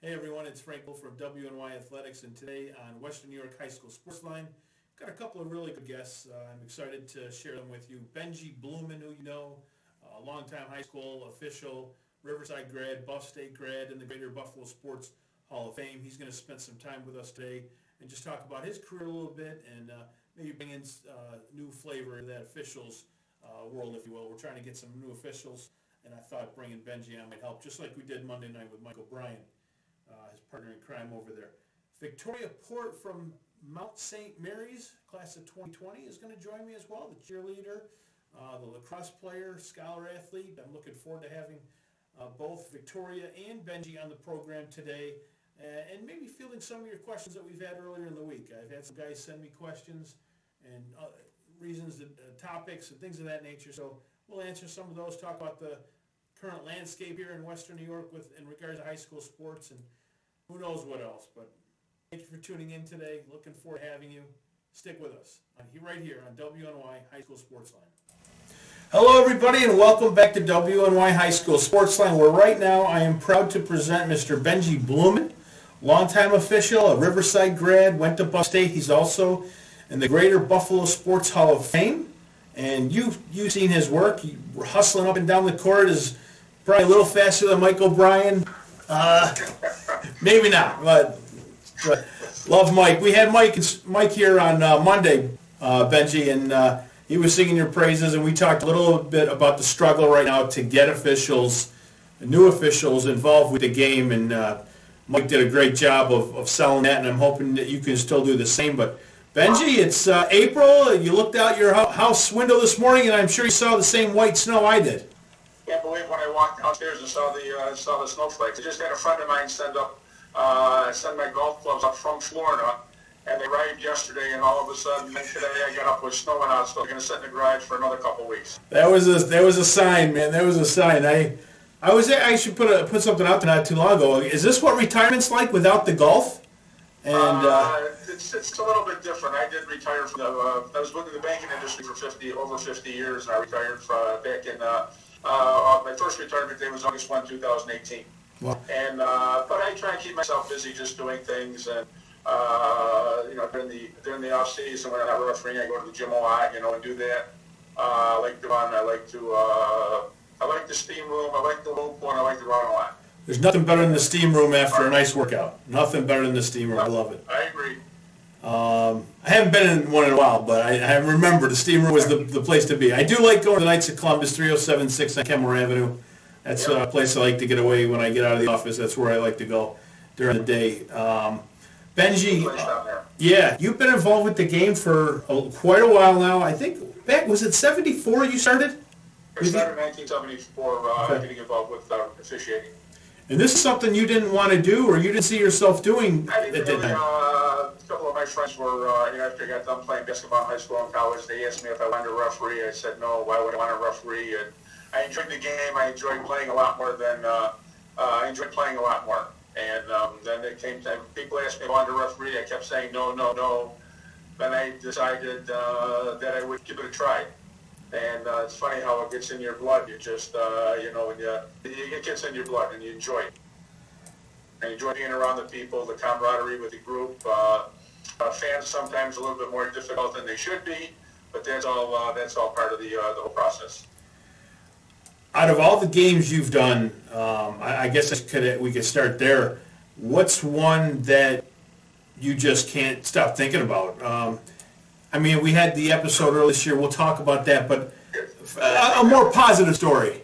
Hey everyone, it's Frank from WNY Athletics, and today on Western New York High School Sportsline, got a couple of really good guests. I'm excited to share them with you. Benjy Bluman, who you know, a longtime high school official, Riverside grad, Buff State grad, in the Greater Buffalo Sports Hall of Fame. He's going to spend some time with us today and just talk about his career a little bit and maybe bring in new flavor in that officials world, if you will. We're trying to get some new officials, and I thought bringing Benjy on might help, just like we did Monday night with Michael Bryan. His partner in crime over there. Victoria Pohrte from Mount St. Mary's, class of 2020, is going to join me as well. The cheerleader, the lacrosse player, scholar athlete. I'm looking forward to having both Victoria and Benjy on the program today, and maybe fielding some of your questions that we've had earlier in the week. I've had some guys send me questions and reasons, topics, and things of that nature. So we'll answer some of those, talk about the current landscape here in Western New York in regards to high school sports, and who knows what else. But thank you for tuning in today. Looking forward to having you. Stick with us right here on WNY High School Sportsline. Hello everybody, and welcome back to WNY High School Sportsline, where right now I am proud to present Mr. Benjy Bluman, longtime official, a Riverside grad, went to Buff State. He's also in the Greater Buffalo Sports Hall of Fame. And you've seen his work. We're hustling up and down the court, is probably a little faster than Michael Bryan. Maybe not, but love Mike. We had Mike here on Monday, Benjy, and he was singing your praises, and we talked a little bit about the struggle right now to get new officials involved with the game, and Mike did a great job of selling that, and I'm hoping that you can still do the same. But Benjy, it's April. You looked out your house window this morning, and I'm sure you saw the same white snow I did. Can't believe when I walked downstairs and saw the snowflakes. I just had a friend of mine send my golf clubs up from Florida, and they arrived yesterday. And all of a sudden, today I got up with snowing out, so they're going to sit in the garage for another couple weeks. That was a sign, man. That was a sign. I should put something out there not too long ago. Is this what retirement's like without the golf? And it's a little bit different. I did retire from I was within the banking industry for over 50 years, and I retired back in. My first retirement day was August 1, 2018. Wow. And but I try and keep myself busy just doing things, and during the off season when I'm not refereeing, I go to the gym a lot, and do that. I like the steam room, I like the loop one, I like to run a lot. There's nothing better than the steam room after a nice workout. Nothing better than the steam room. I love it. I agree. I haven't been in one in a while, but I remember the steam room was the place to be. I do like going to the Knights of Columbus, 3076 on Kenmore Avenue. That's a place I like to get away when I get out of the office. That's where I like to go during the day. Benjy, you've been involved with the game for quite a while now. I think was it 74 you started? I started in 1974 getting involved with officiating. And this is something you didn't want to do, or you didn't see yourself doing at that time? A couple of my friends were, after I got done playing basketball in high school and college, they asked me if I wanted to referee. I said no, why would I want to referee? And I enjoyed the game. I enjoyed playing a lot more And then it came time, people asked me if I wanted to referee. I kept saying no. Then I decided that I would give it a try. And it's funny how it gets in your blood. You just, it gets in your blood and you enjoy it. I enjoy being around the people, the camaraderie with the group. Fans sometimes a little bit more difficult than they should be, but that's all part of the whole process. Out of all the games you've done, I guess we could start there. What's one that you just can't stop thinking about? We had the episode earlier this year. We'll talk about that, but a more positive story.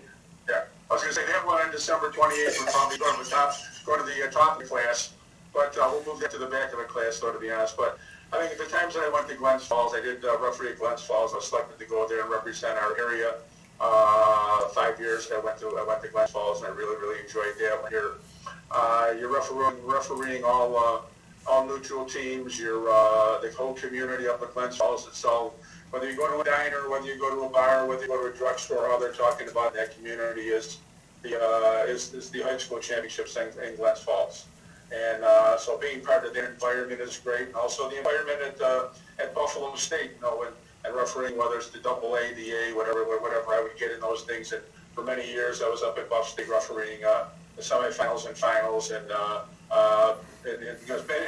Yeah, I was going to say that one on December 28th. We're probably going to the top of the class, but we'll move that to the back of the class, though, to be honest. But I think at the times that I went to Glens Falls, I did referee at Glens Falls. I was selected to go there and represent our area. 5 years I went to Glens Falls, and I really enjoyed that. When you're refereeing all neutral teams, the whole community up at Glens Falls. It's all, whether you go to a diner, whether you go to a bar, whether you go to a drugstore, all they're talking about in that community is the high school championships in Glens Falls. And so being part of that environment is great. And also the environment at Buffalo State, and refereeing, whether it's the AA, the A, whatever I would get in those things. And for many years I was up at Buff State refereeing the semifinals and finals, and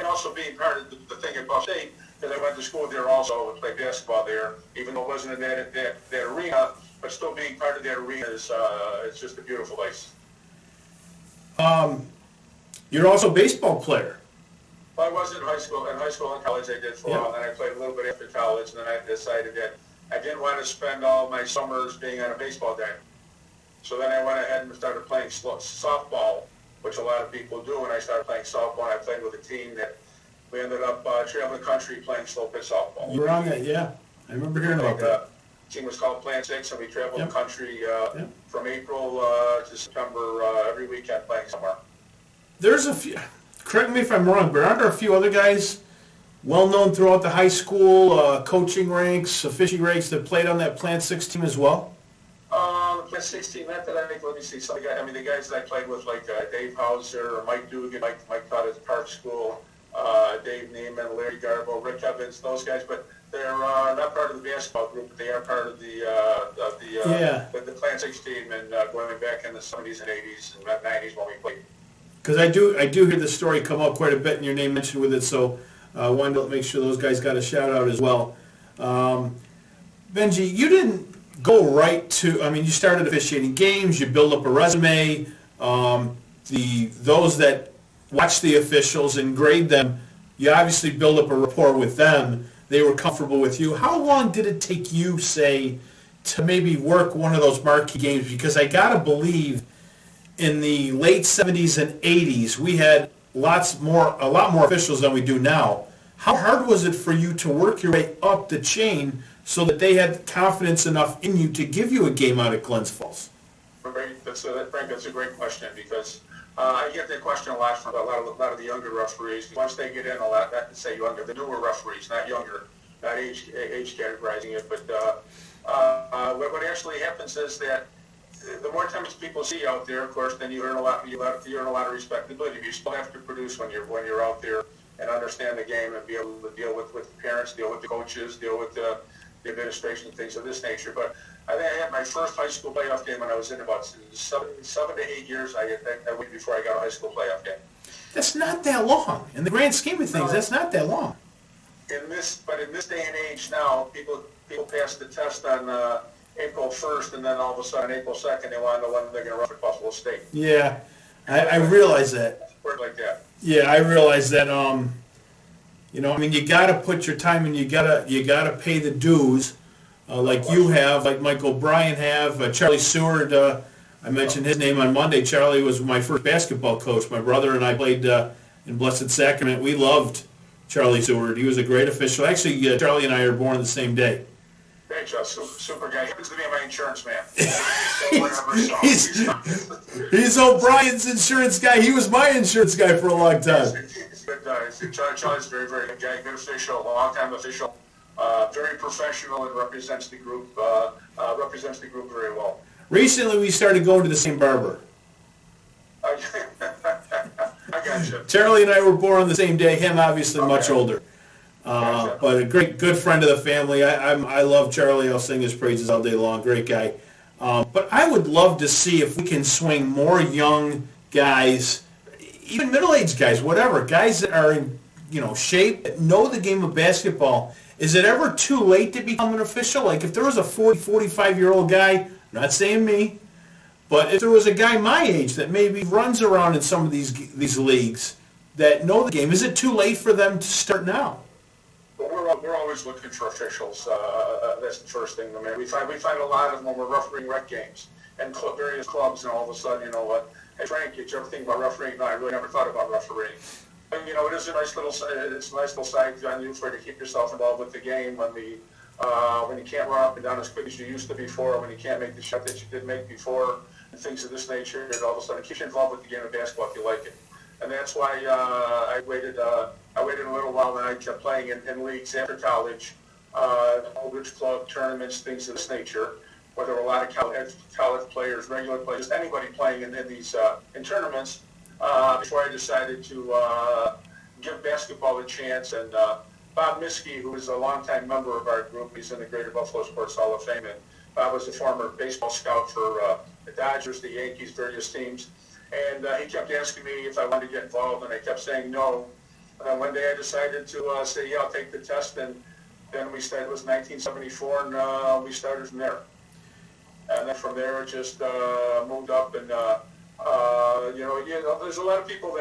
also being part of the thing at Buff State, because I went to school there also and played basketball there, even though it wasn't in that arena, but still being part of that arena is it's just a beautiful place. You're also a baseball player. Well, I was in high school and college I did for a while, and then I played a little bit after college, and then I decided that I didn't want to spend all my summers being on a baseball diamond. So then I went ahead and started playing softball, which a lot of people do, and I started playing softball. I played with a team that we ended up traveling the country playing slow pitch softball. You were on that, yeah. I remember hearing about that. The team was called Plan 6, and we traveled the country from April to September every weekend playing somewhere. There's a few, correct me if I'm wrong, but aren't there a few other guys well-known throughout the high school, coaching ranks, officiating ranks that played on that Plan 6 team as well? The Plan 6 team, not that I think, let me see, some of the guys, I mean, the guys that I played with, like Dave Hauser, or Mike Dugan, Mike taught at Park School, Dave Neiman, Larry Garbo, Rick Evans, those guys, but they're not part of the basketball group, but they are part of the Plan 6 team, and going back in the 70s and 80s and 90s when we played. Because I do hear the story come up quite a bit, and your name mentioned with it, so I wanted to make sure those guys got a shout-out as well. Benjy, you didn't go right to, I mean, you started officiating games, you build up a resume, those that watch the officials and grade them, you obviously build up a rapport with them. They were comfortable with you. How long did it take you, say, to maybe work one of those marquee games? Because I got to believe in the late 70s and 80s, we had a lot more officials than we do now. How hard was it for you to work your way up the chain so that they had confidence enough in you to give you a game out at Glens Falls? Frank, that's a great question, because I get that question a lot from a lot of the younger referees. Once they get in, a lot, not to say younger, the newer referees, not younger, not age categorizing it, but what actually happens is that the more times people see you out there, of course, then you earn a lot. You earn a lot of respectability. You still have to produce when you're out there and understand the game and be able to deal with the parents, deal with the coaches, deal with the administration, things of this nature. But I think I had my first high school playoff game when I was in about 7 to 8 years. I waited before I got a high school playoff game. That's not that long. In the grand scheme of things, that's not that long. In this day and age now, people pass the test on April 1st, and then all of a sudden, April 2nd, they want to know when they're going to run for Buffalo State. Yeah, I realize that. Work like that. Yeah, I realize that. You know, I mean, you got to put your time in. You gotta pay the dues, like you have, like Mike O'Brien have. Charlie Seward, I mentioned his name on Monday. Charlie was my first basketball coach. My brother and I played in Blessed Sacrament. We loved Charlie Seward. He was a great official. Actually, Charlie and I are born the same day. Hey, Joe, super guy. He happens to be my insurance man. He's O'Brien's insurance guy. He was my insurance guy for a long time. He's a good guy. Charlie's a very, very good guy. Good official, long-time official. Very professional and represents the group very well. Recently, we started going to the same barber. I got you. Charlie and I were born on the same day. Him, obviously, much older. But a good friend of the family. I love Charlie. I'll sing his praises all day long. Great guy. But I would love to see if we can swing more young guys, even middle-aged guys, whatever, guys that are in shape, that know the game of basketball. Is it ever too late to become an official? Like if there was a 40, 45-year-old guy, I'm not saying me, but if there was a guy my age that maybe runs around in some of these leagues that know the game, is it too late for them to start now? We're always looking for officials. That's the first thing. I mean, we find a lot of them when we're refereing rec games and various clubs, and all of a sudden, you know what? Hey Frank, did you ever think about refereeing? No, I really never thought about refereeing. And, it is a nice little side on you for to keep yourself involved with the game when you can't run up and down as quick as you used to before, when you can't make the shot that you did make before, and things of this nature. And all of a sudden, it keeps you involved with the game of basketball if you like it. And that's why I waited a little while, and I kept playing in leagues after college, Aldridge Club tournaments, things of this nature, where there were a lot of college players, regular players, anybody playing in these in tournaments. Before I decided to give basketball a chance, and Bob Miskey, who is a longtime member of our group, he's in the Greater Buffalo Sports Hall of Fame, and Bob was a former baseball scout for the Dodgers, the Yankees, various teams. And he kept asking me if I wanted to get involved, and I kept saying no. And then one day I decided to say, yeah, I'll take the test, and then we started. It was 1974, and we started from there. And then from there, it just moved up, and there's a lot of people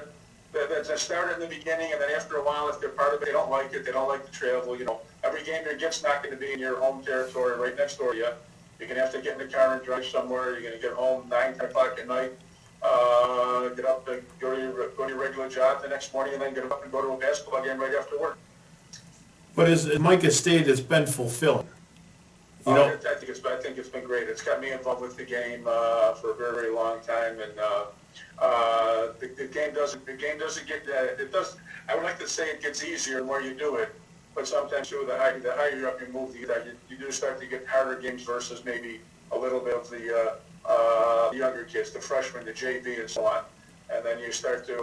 that start in the beginning, and then after a while, if they're part of it, they don't like it. They don't like to travel. Every game there gets not going to be in your home territory, right next door to you. You're going to have to get in the car and drive somewhere. You're going to get home 9, 10 o'clock at night. Get up and go to your regular job the next morning, and then get up and go to a basketball game right after work. But as Mike has stated, it's been fulfilling. I think it's been great. It's got me involved with the game for a very, very long time, and the game doesn't get it does. I would like to say it gets easier the more you do it, but sometimes too, the higher up you move, you do start to get harder games versus maybe a little bit of the younger kids, the freshmen, the JV, and so on. And then you start to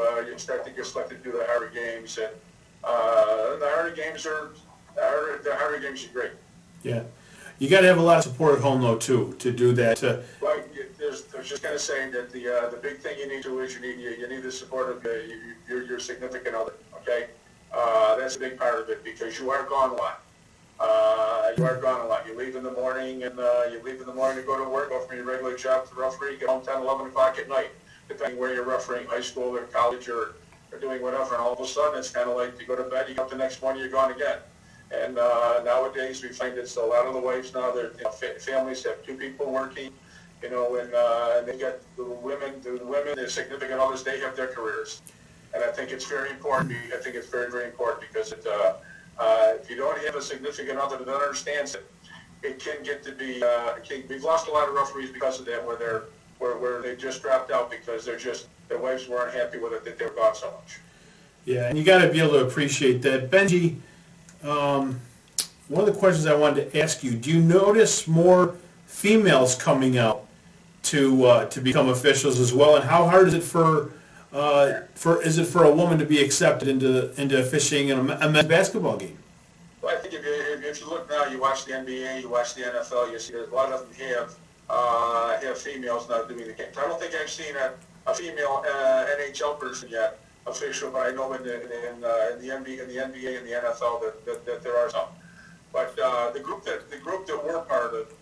get selected to do the harder games, and the harder games are great. Yeah, you got to have a lot of support at home though too to do that. Well, I was just going to say that the big thing you need to is you need the support of your significant other. Okay, that's a big part of it because you are gone a lot. You leave in the morning and to go to work, go from your regular job to referee, get home 10, 11 o'clock at night, depending where you're refereeing, high school or college or doing whatever. And all of a sudden, it's kind of like you go to bed, you get up the next morning, you're gone again. And nowadays, we find it's a lot of the wives now. Families have two people working, and they got the women, their significant others, they have their careers. And I think it's very important. I think it's very, very important because if you don't have a significant other that understands it, it can get to be. We've lost a lot of referees because of that, where they just dropped out because their wives weren't happy with it that they were gone so much. Yeah, and you got to be able to appreciate that, Benjy. One of the questions I wanted to ask you: do you notice more females coming out to become officials as well? And how hard is it for a woman to be accepted into officiating in a men's basketball game? Well, I think if you look now, you watch the NBA, you watch the NFL, you see a lot of them have females now doing the games. I don't think I've seen a female NHL person yet official, but I know in the NBA and the NFL that there are some. But the group that we're part of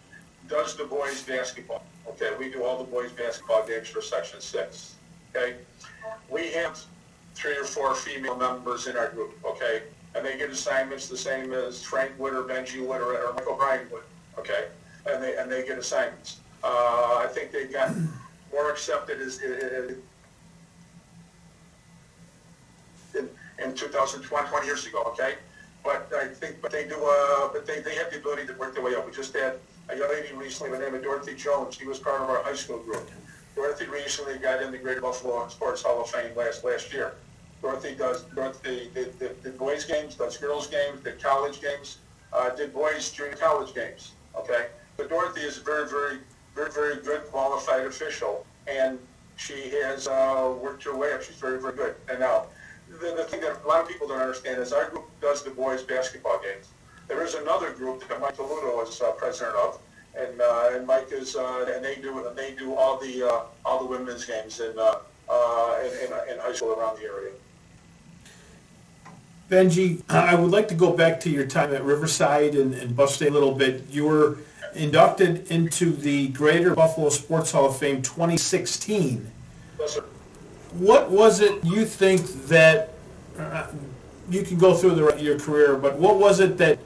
does the boys basketball. Okay, we do all the boys basketball games for Section 6. Okay, we have 3 or 4 female members in our group. Okay, and they get assignments the same as Frank would or Benjy would or Mike O'Brien would. Okay, and they get assignments. I think they got more accepted in 2020 years ago. Okay, but I think they have the ability to work their way up. We just had a young lady recently by the name of Dorothy Jones. She was part of our high school group. Dorothy recently got in the Greater Buffalo Sports Hall of Fame last year. Dorothy does the boys games, does girls games, did college games, did boys junior college games. Okay, but Dorothy is a very, very, very, very good qualified official, and she has worked her way up. She's very, very good. And now, the thing that a lot of people don't understand is our group does the boys basketball games. There is another group that Mike Deludo is president of, and Mike is and they do all the women's games in high school around the area. Benjy, I would like to go back to your time at Riverside and Buff State a little bit. You were inducted into the Greater Buffalo Sports Hall of Fame 2016. Yes, sir. What was it you think that, you can go through your career, but what was it that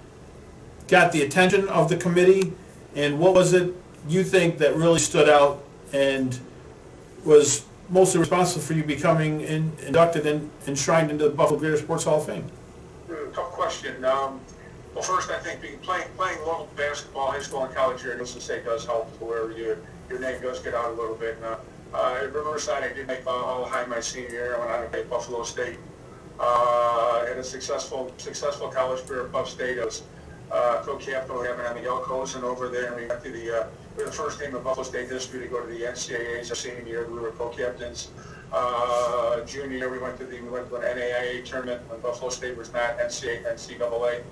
got the attention of the committee, and what was it you think that really stood out and was mostly responsible for you becoming inducted and enshrined into the Buffalo Greater Sports Hall of Fame? Tough question. Well, first, I think playing local basketball, high school and college here in Wilson State does help to where your name does get out a little bit. At Riverside, I did make all high my senior year. I went on to play Buffalo State. Had a successful college career at Buff State. I was co-captain on the Elkos and over there, and we got to we were the first team in Buffalo State history to go to the NCAAs. Our senior year, we were co-captains. Junior year, we went to an NAIA tournament when Buffalo State was not NCAA.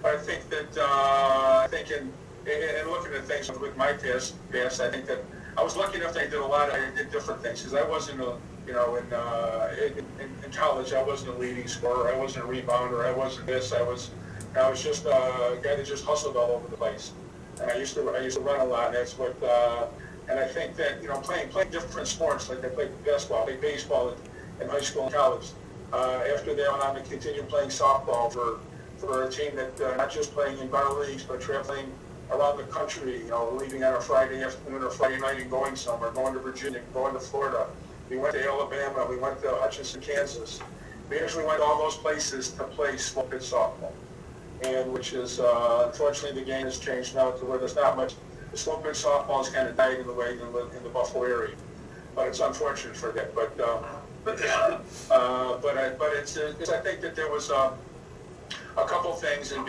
I think that in looking at things with my past, I think that I was lucky enough that I did a lot of different things, because I wasn't in college, I wasn't a leading scorer, I wasn't a rebounder, I wasn't this, I was just a guy that just hustled all over the place. And I used to run a lot, and that's what, and I think that, playing different sports, like I played basketball, I played baseball in high school and college. After that, I went on to continue playing softball for a team that, not just playing in bar leagues, but traveling around the country, leaving on a Friday afternoon or Friday night and going somewhere, going to Virginia, going to Florida. We went to Alabama, we went to Hutchinson, Kansas. We actually went to all those places to play slope pitch softball. And which is, unfortunately, the game has changed now to where there's not much. The slope pitch softball has kind of died in the Buffalo area. But it's unfortunate for that. But I think that there was a couple things, and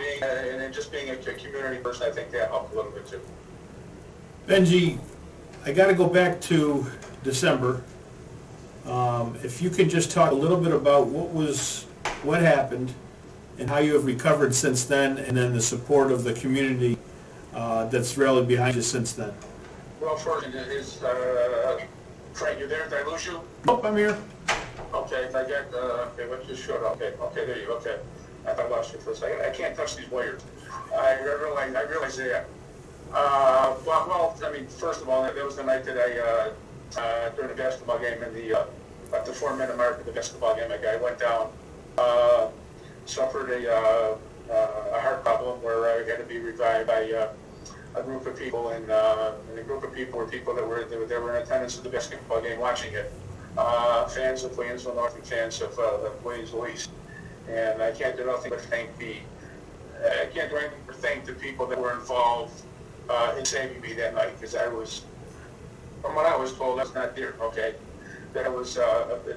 just being a community person, I think that helped a little bit too. Benjy, I got to go back to December. If you could just talk a little bit about what happened and how you have recovered since then, and then the support of the community that's rallied behind you since then. Well, first is, Frank, you there? Did I lose you? Nope, I'm here. Okay, okay, what just showed up? Okay, there you go, okay. I lost you for a second. I can't touch these wires. I realize that. Well, I mean, first of all, that was the night that I, during the basketball game in at the 4-minute mark of the basketball game, a guy went down, suffered a heart problem where I had to be revived by a group of people, and the group of people were people that were in attendance at the basketball game watching it. Fans of Williamsville North and fans of Williamsville East. And I can't do anything but thank the people that were involved in saving me that night, because from what I was told, I was not there, okay? That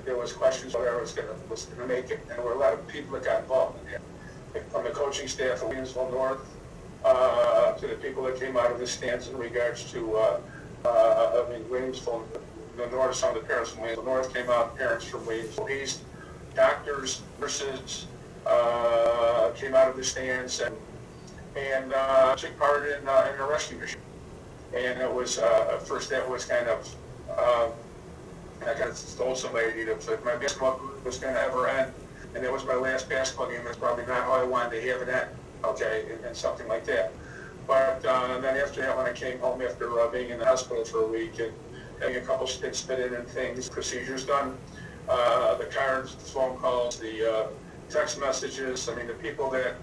there was questions whether I was gonna make it, and there were a lot of people that got involved in that. From the coaching staff of Williamsville North, to the people that came out of the stands in regards to, Williamsville, the North, some of the parents from Williamsville North came out, parents from Williamsville East, doctors, nurses, came out of the stands and took part in a rescue mission. And it was, at first that was kind of, I kind of told somebody that my basketball career was going to ever end, and that was my last basketball game. That's probably not how I wanted to have it end, okay, and something like that. But then after that, when I came home after being in the hospital for a week and having a couple stitches fitted and things, procedures done, the cards, the phone calls, the text messages, I mean, the people that,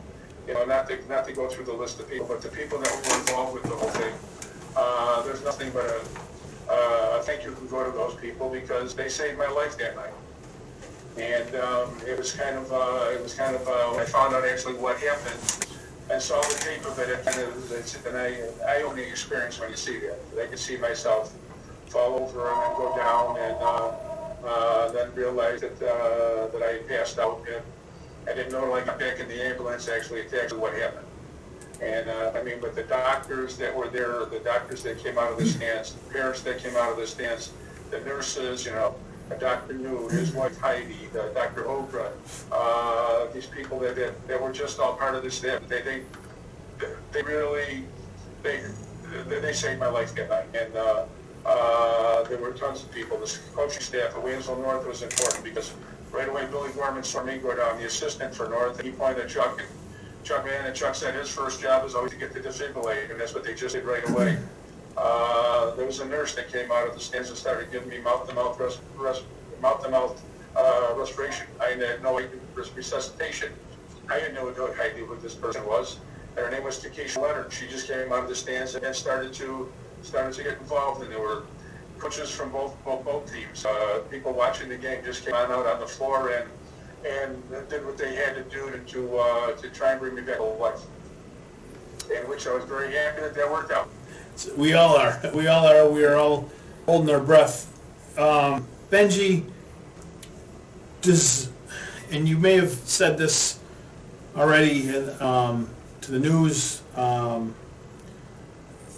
not to go through the list of people, but the people that were involved with the whole thing, there's nothing but a thank you can go to those people, because they saved my life that night. And it was kind of when I found out actually what happened and saw the tape of it, and I only experience when you see that. I could see myself fall over and then go down, and then realize that I passed out, and I didn't know till I got back in the ambulance actually what happened. And but the doctors that were there, the doctors that came out of the stands, the parents that came out of the stands, the nurses, Dr. New, his wife Heidi, Dr. Ogra, these people that were just all part of the staff, they really saved my life that night. And there were tons of people. The coaching staff at Williamsville North was important, because right away Billy Gorman saw me go down, the assistant for North, and he pointed at Chuck, and Chuck ran, and Chuck said his first job was always to get the defibrillator, and that's what they just did right away. There was a nurse that came out of the stands and started giving me mouth-to-mouth respiration. I had no resuscitation. I didn't know what this person was. And her name was Takesha Leonard. She just came out of the stands and started to get involved, and there were coaches from both teams. People watching the game just came out on the floor and did what they had to do to try and bring me back to life. In which I was very happy that worked out. We all are. We are all holding our breath. Benjy, and you may have said this already to the news,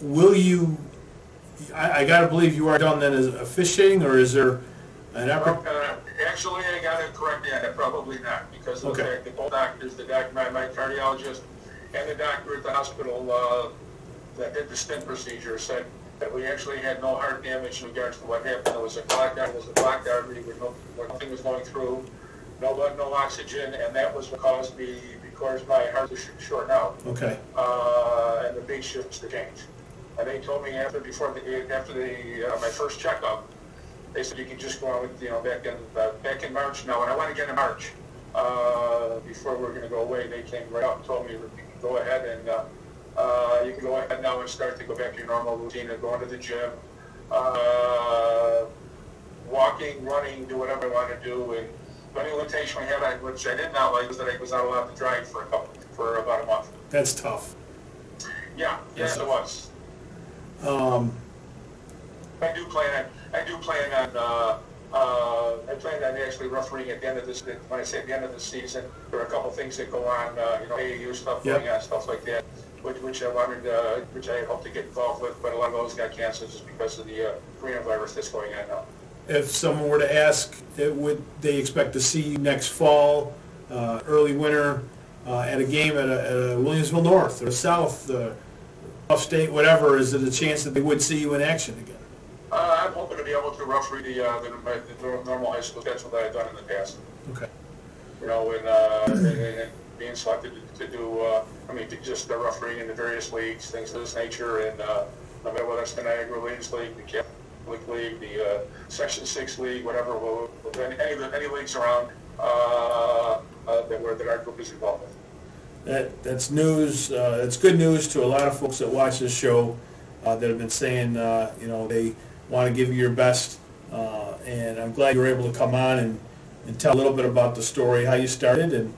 will you, I got to believe you are done then as officiating, or is there an effort? Actually, I got to correct that. Probably not, because of the fact that both doctors, my cardiologist and the doctor at the hospital that did the stent procedure, said that we actually had no heart damage in regards to what happened. It was a clogged artery where nothing was going through, no blood, no oxygen, and that was what caused me, because my heart was shorting out. Okay. And the beat shifts to change. And they told me after my first checkup, they said you can just go on with, back in March. Now, when I went again in March, before we were going to go away, they came right up and told me you can go ahead and you can go ahead now and start to go back to your normal routine of going to the gym, walking, running, do whatever I want to do. And the only limitation we had, which I did not like, was that I was not allowed to drive for about a month. That's tough. Yeah, yes, it was. I do plan on actually refereeing at the end of this. When I say at the end of the season, there are a couple things that go on, AAU stuff going on, stuff like that, which I hope to get involved with. But a lot of those got canceled just because of the coronavirus that's going on now. If someone were to ask, would they expect to see you next fall, early winter, at a game at a Williamsville North or South, upstate, whatever? Is it a chance that they would see you in action again? I'm hoping to be able to referee the normal high school schedule that I've done in the past. Okay. And being selected to do, just the refereeing in the various leagues, things of this nature, and no matter whether it's the Niagara Ladies League, the Catholic League, the Section 6 League, whatever, any leagues around that our group is involved with. That's news. That's good news to a lot of folks that watch this show that have been saying, they want to give you your best. And I'm glad you were able to come on and tell a little bit about the story, how you started, and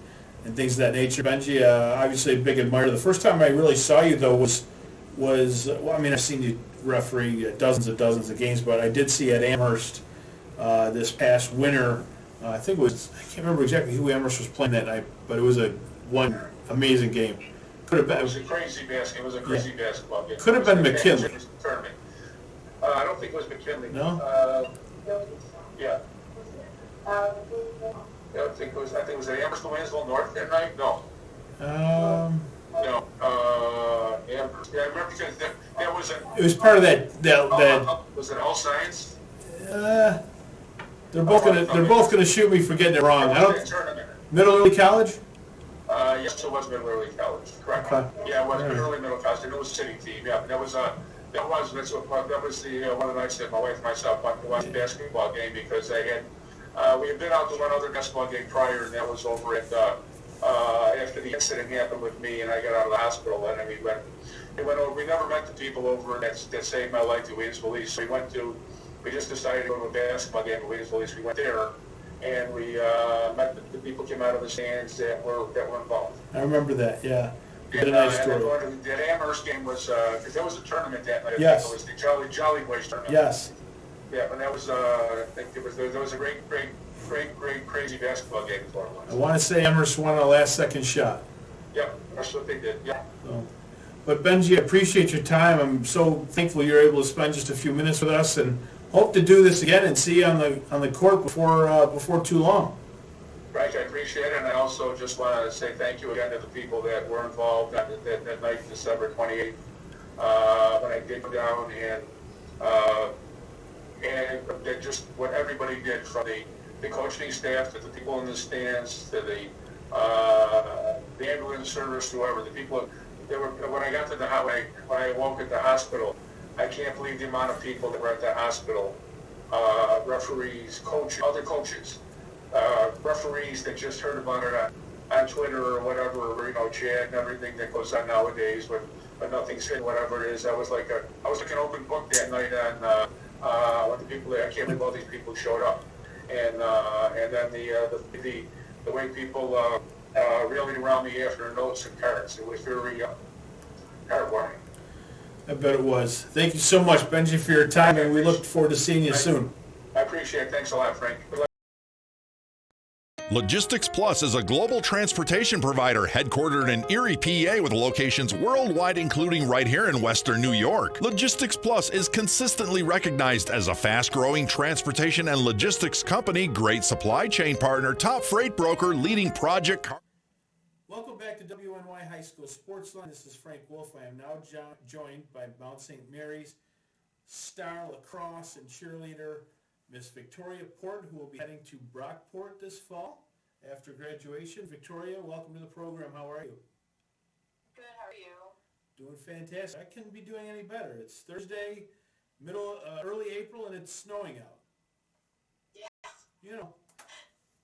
things of that nature. Benjy, obviously a big admirer. The first time I really saw you, though, was I've seen you referee dozens of games, but I did see at Amherst this past winter. I can't remember exactly who Amherst was playing that night, but it was one amazing game. Could have been. It was a crazy basketball. It was a crazy basketball game. Could have been McKinley. Tournament. I don't think it was McKinley. No. Yeah. I think it was at Amherst, Williamsville North that night. No. No. Amherst. Yeah, I remember because that was It was part of that. Was it all science? They're both gonna shoot me for getting it wrong. I don't. Middle early college. Yes, it was middle early college. Correct. Okay. Yeah, it was early middle college. And it was city team. Yeah, that was the one of the nights that my wife and myself went to watch a basketball game, because we had been out to one other basketball game prior, and that was over at after the incident happened with me and I got out of the hospital. And then we went over. We never met the people over that saved my life, the Williamsville East. So we just decided to go to a basketball game at Williamsville East. We went there, and we met the people came out of the stands that were involved. I remember that. Yeah. And, a nice story. And that Amherst game was because there was a tournament that night. Yes. It was the Jolly Boys tournament. Yes. Yeah, but that was I think there was a great crazy basketball game for it. I want to say Amherst won a last-second shot. Yep, that's what they did. Yeah. So, but Benjy, I appreciate your time. I'm so thankful you're able to spend just a few minutes with us, and hope to do this again and see you on the court before too long. Frank, I appreciate it, and I also just want to say thank you again to the people that were involved that night, December 28th, when I did go down, and just what everybody did, from the coaching staff to the people in the stands to the ambulance service, whoever, the people. When I got to when I woke at the hospital, I can't believe the amount of people that were at the hospital, referees, coaches, other coaches. Referees that just heard about it on Twitter or whatever, chat and everything that goes on nowadays, but nothing's hidden, whatever it is. I was like an open book that night on what the people there. I can't believe all these people showed up, and then the way people rallied around me after notes and cards. It was very heartwarming. I bet it was. Thank you so much, Benjy, for your time, and we look forward to seeing you soon. I appreciate it. Thanks a lot, Frank. Logistics Plus is a global transportation provider headquartered in Erie, PA, with locations worldwide, including right here in Western New York. Logistics Plus is consistently recognized as a fast-growing transportation and logistics company, great supply chain partner, top freight broker, leading project. Welcome back to WNY High School Sportsline. This is Frank Wolf. I am now joined by Mount St. Mary's star lacrosse and cheerleader, Miss Victoria Pohrte, who will be heading to Brockport this fall after graduation. Victoria, welcome to the program. How are you? Good, how are you? Doing fantastic. I couldn't be doing any better. It's Thursday, early April, and it's snowing out. Yeah. You know,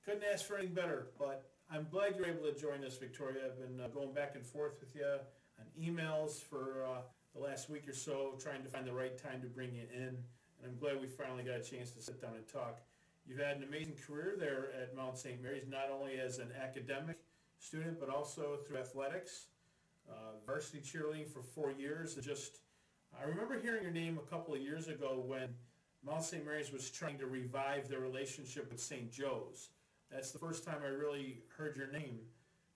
couldn't ask for anything better, but I'm glad you're able to join us, Victoria. I've been going back and forth with you on emails for the last week or so, trying to find the right time to bring you in, and I'm glad we finally got a chance to sit down and talk. You've had an amazing career there at Mount St. Mary's, not only as an academic student, but also through athletics, varsity cheerleading for 4 years. I remember hearing your name a couple of years ago when Mount St. Mary's was trying to revive their relationship with St. Joe's. That's the first time I really heard your name,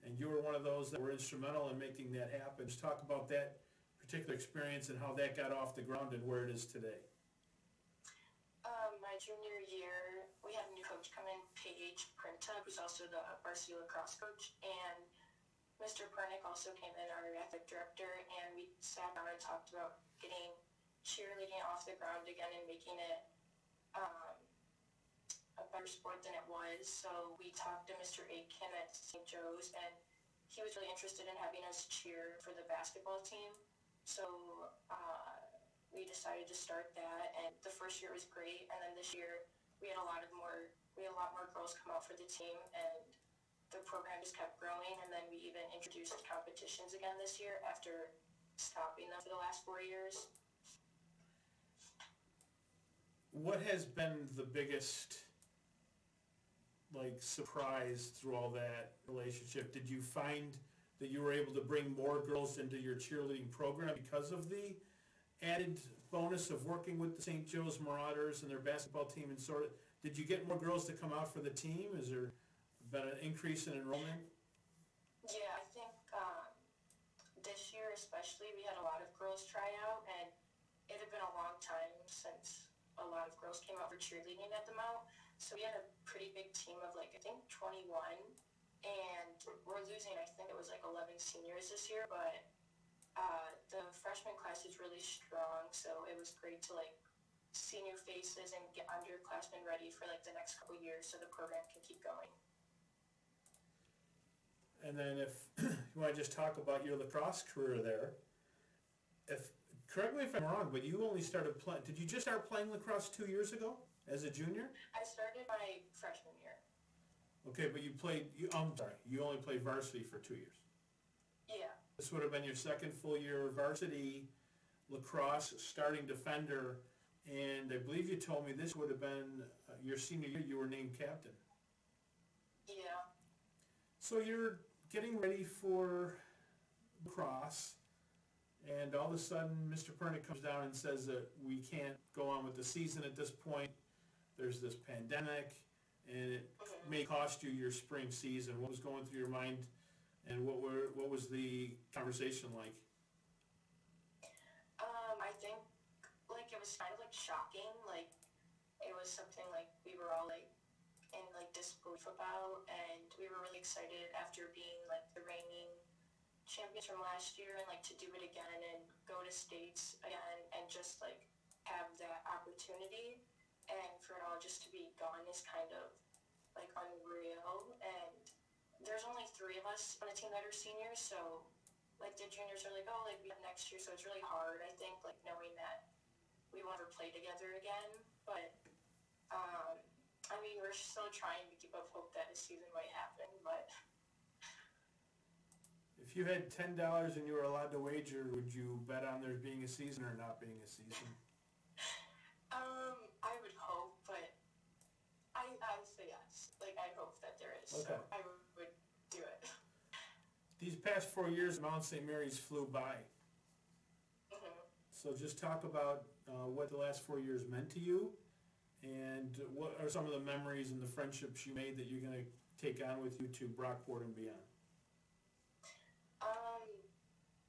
and you were one of those that were instrumental in making that happen. Just talk about that particular experience and how that got off the ground and where it is today. My junior year, we had a new coach come in, Paige Pohrte, who's also the varsity lacrosse coach, and Mr. Pernick also came in, our athletic director, and we sat down and talked about getting cheerleading off the ground again and making it a better sport than it was. So we talked to Mr. Aitken at St. Joe's, and he was really interested in having us cheer for the basketball team. So we decided to start that, and the first year was great, and then this year we had a lot more girls come out for the team, and the program just kept growing, and then we even introduced competitions again this year after stopping them for the last 4 years. What has been the biggest surprise through all that relationship? Did you find that you were able to bring more girls into your cheerleading program because of the added bonus of working with the St. Joe's Marauders and their basketball team, and did you get more girls to come out for the team? Has there been an increase in enrollment? Yeah, I think this year especially we had a lot of girls try out, and it had been a long time since a lot of girls came out for cheerleading at the Mount. So we had a pretty big team of I think 21, and we're losing, I think it was 11 seniors this year, but the freshman class is really strong, so it was great to see new faces and get underclassmen ready for the next couple years so the program can keep going. And then if you want to just talk about your lacrosse career there, correct me if I'm wrong, but you only started playing, did you just start playing lacrosse 2 years ago as a junior? I started my freshman year. Okay, but you only played varsity for 2 years. Yeah. This would have been your second full year varsity lacrosse starting defender, and I believe you told me this would have been your senior year you were named captain. Yeah. So you're getting ready for lacrosse, and all of a sudden Mr. Pernick comes down and says that we can't go on with the season at this point. There's this pandemic, and it may cost you your spring season. What was going through your mind, and what was the conversation like? I think it was kind of shocking. It was something we were all in disbelief about, and we were really excited after being the reigning champions from last year, and to do it again and go to states again and just have that opportunity, and for it all just to be gone is kind of unreal. And there's only 3 of us on the team that are seniors, so the juniors are oh, we have next year, so it's really hard, I think, knowing that we won't ever play together again. But I mean, we're still trying to keep up hope that a season might happen. But if you had $10 and you were allowed to wager, would you bet on there being a season or not being a season? I would hope, but I would say yes. I hope that there is. Okay. So I would do it. These past 4 years, Mount St. Mary's flew by. Mm-hmm. So just talk about what the last 4 years meant to you, and what are some of the memories and the friendships you made that you're going to take on with you to Brockport and beyond?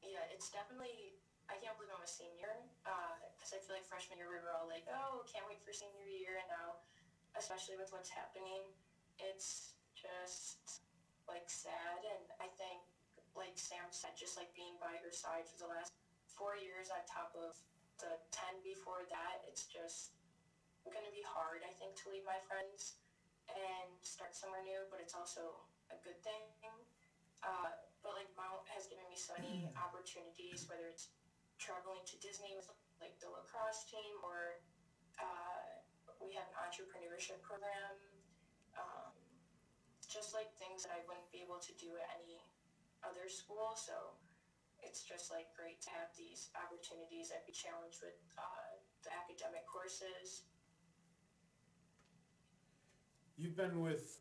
Yeah, it's definitely, I can't believe I'm a senior, because I feel freshman year we were all oh, can't wait for senior year, and now, especially with what's happening, it's just sad. And I think Sam said, just being by her side for the last 4 years on top of the 10 before that, it's just going to be hard, I think, to leave my friends and start somewhere new, but it's also a good thing. But like Mount has given me so many opportunities, whether it's traveling to Disney with like the lacrosse team, or we have an entrepreneurship program, um, just like things that I wouldn't be able to do at any other school. So it's just like great to have these opportunities and be challenged with the academic courses. You've been with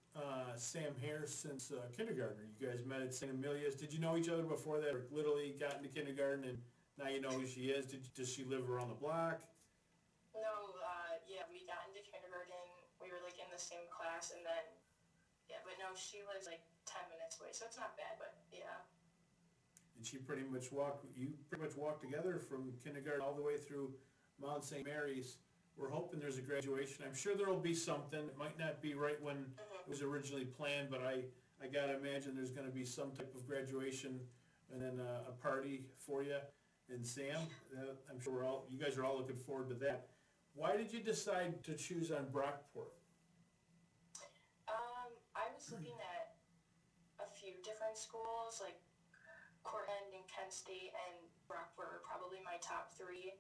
Sam here since kindergarten. You guys met at St. Amelia's. Did you know each other before that, or literally got into kindergarten and now you know who she is? Does she live around the block? No, yeah, we got into kindergarten. We were like in the same class, and then, yeah, but no, she lives like 10 minutes away, so it's not bad, but yeah. And you pretty much walked together from kindergarten all the way through Mount St. Mary's. We're hoping there's a graduation. I'm sure there'll be something. It might not be right when it was originally planned, but I gotta imagine there's gonna be some type of graduation and then a party for you and Sam. I'm sure you guys are all looking forward to that. Why did you decide to choose on Brockport? I was looking at a few different schools, like Cortland and Kent State and Brockport were probably my top three.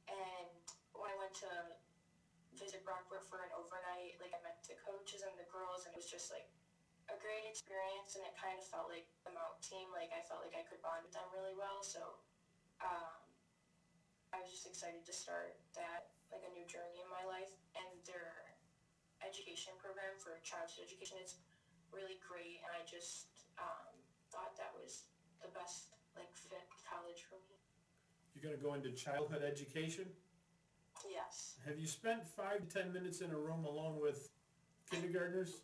And when I went to visit Brockport for an overnight, like I met the coaches and the girls, and it was just like a great experience, and it kind of felt like the Mount team. Like I felt like I could bond with them really well, so I was just excited to start that, like a new journey in my life. And their education program for childhood education is really great, and I just thought that was the best like fit college for me. You're gonna go into childhood education? Yes. Have you spent 5 to 10 minutes in a room alone with kindergartners?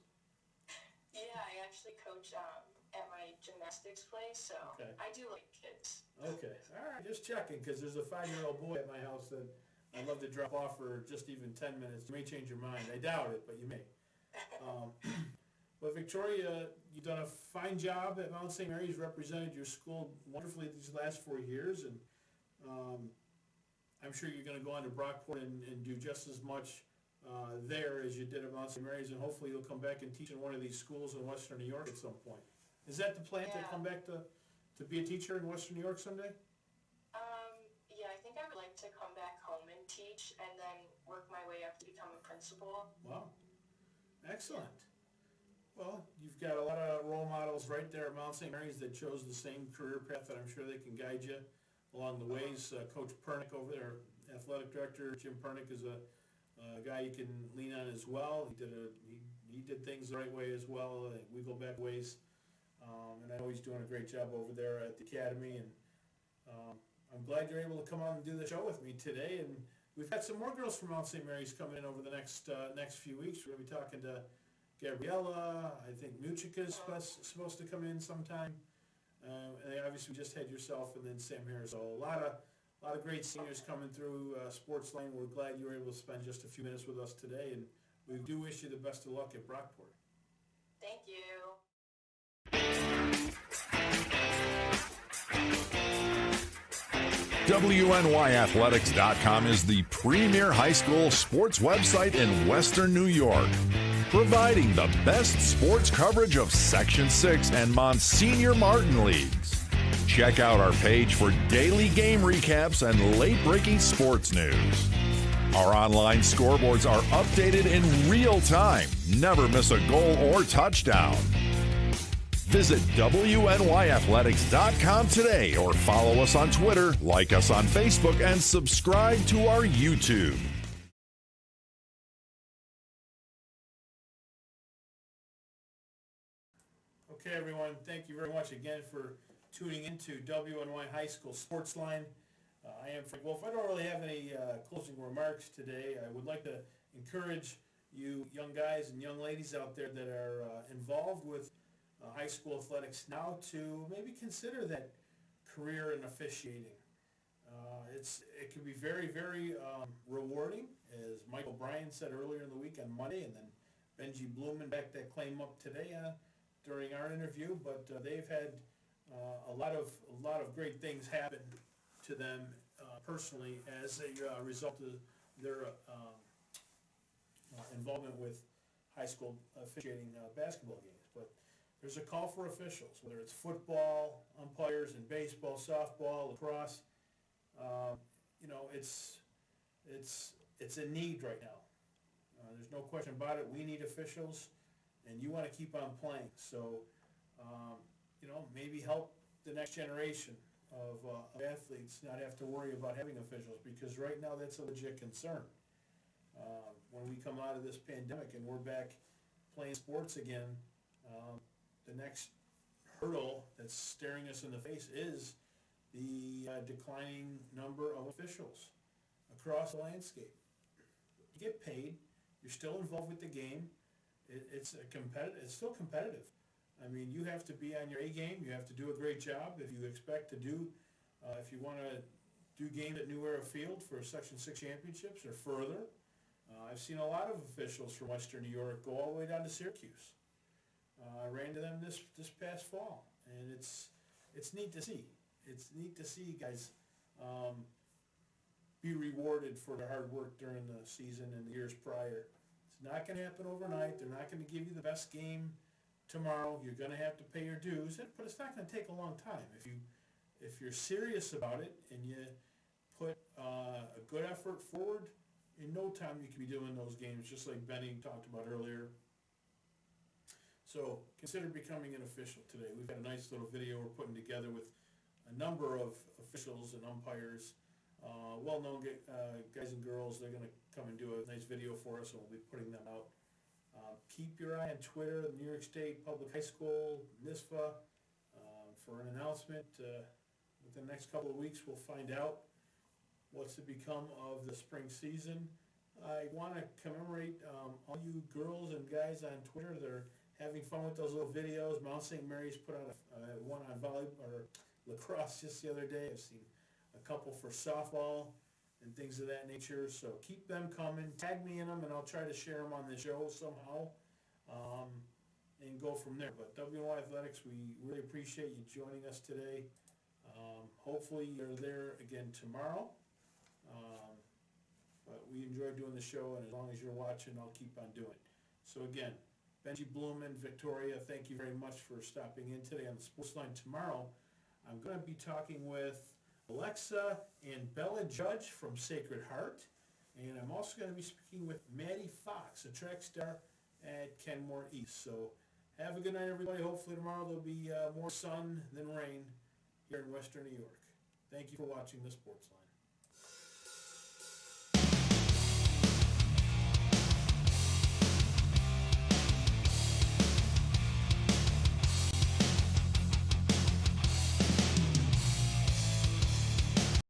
Yeah, I actually coach at my gymnastics place, so Okay. I do like kids. Okay, all right, just checking, because there's a 5-year-old boy at my house that I'd love to drop off for just even 10 minutes. You may change your mind. I doubt it, but you may. But Victoria, you've done a fine job at Mount St. Mary's, represented your school wonderfully these last 4 years, and I'm sure you're going to go on to Brockport and do just as much there as you did at Mount St. Mary's, and hopefully you'll come back and teach in one of these schools in Western New York at some point. Is that the plan, to Yeah. come back to be a teacher in Western New York someday? Yeah, I think I would like to come back home and teach, and then work my way up to become a principal. Wow, excellent. Well, you've got a lot of role models right there at Mount St. Mary's that chose the same career path, and I'm sure they can guide you along the ways. Coach Pohrte over there, athletic director Jim Pohrte, is a guy you can lean on as well. He did things the right way as well. We go back ways, and I know he's doing a great job over there at the academy. And I'm glad you're able to come on and do the show with me today. And we've got some more girls from Mount St. Mary's coming in over the next few weeks. We're going to be talking to Gabriella. I think Muchika's supposed to come in sometime. And obviously we just had yourself and then Sam here. So a lot of great seniors coming through Sportsline. We're glad you were able to spend just a few minutes with us today, and we do wish you the best of luck at Brockport. Thank you. WNYathletics.com is the premier high school sports website in Western New York, providing the best sports coverage of Section 6 and Monsignor Martin leagues. Check out our page for daily game recaps and late-breaking sports news. Our online scoreboards are updated in real time. Never miss a goal or touchdown. Visit WNYathletics.com today or follow us on Twitter, like us on Facebook, and subscribe to our YouTube. Okay, everyone, thank you very much again for tuning into WNY High School Sportsline. I am Frank Wolf. I don't really have any closing remarks today. I would like to encourage you young guys and young ladies out there that are involved with high school athletics now to maybe consider that career in officiating. It can be very, very rewarding, as Michael Bryan said earlier in the week on Monday, and then Benjy Bluman backed that claim up today during our interview. But they've had a lot of great things happen to them personally as a result of their involvement with high school officiating basketball games. But there's a call for officials, whether it's football, umpires, and baseball, softball, lacrosse. You know, it's a need right now. There's no question about it. We need officials, and you want to keep on playing. So, you know, maybe help the next generation of athletes not have to worry about having officials, because right now that's a legit concern. When we come out of this pandemic and we're back playing sports again, the next hurdle that's staring us in the face is the declining number of officials across the landscape. You get paid, you're still involved with the game, it's still competitive. I mean, you have to be on your A game, you have to do a great job if you expect to do, if you want to do games at New Era Field for Section 6 championships or further. I've seen a lot of officials from Western New York go all the way down to Syracuse. I ran to them this past fall, and it's neat to see. It's neat to see guys be rewarded for their hard work during the season and the years prior. It's not going to happen overnight. They're not going to give you the best game tomorrow. You're going to have to pay your dues, but it's not going to take a long time. If you're serious about it and you put a good effort forward, in no time you can be doing those games, just like Benny talked about earlier. So consider becoming an official today. We've got a nice little video we're putting together with a number of officials and umpires, well-known guys and girls. They're going to come and do a nice video for us, and we'll be putting them out. Keep your eye on Twitter, the New York State Public High School, NISFA, for an announcement. Within the next couple of weeks, we'll find out what's to become of the spring season. I want to commemorate all you girls and guys on Twitter that are having fun with those little videos. Mount St. Mary's put out one on volleyball or lacrosse just the other day. I've seen a couple for softball and things of that nature. So keep them coming. Tag me in them, and I'll try to share them on the show somehow, and go from there. But WNY Athletics, we really appreciate you joining us today. Hopefully you're there again tomorrow. But we enjoy doing the show, and as long as you're watching, I'll keep on doing it. So again, Benjy Bluman, Victoria, thank you very much for stopping in today on the Sportsline. Tomorrow, I'm going to be talking with Alexa and Bella Judge from Sacred Heart, and I'm also going to be speaking with Maddie Fox, a track star at Kenmore East. So have a good night, everybody. Hopefully tomorrow there'll be more sun than rain here in Western New York. Thank you for watching the Sportsline.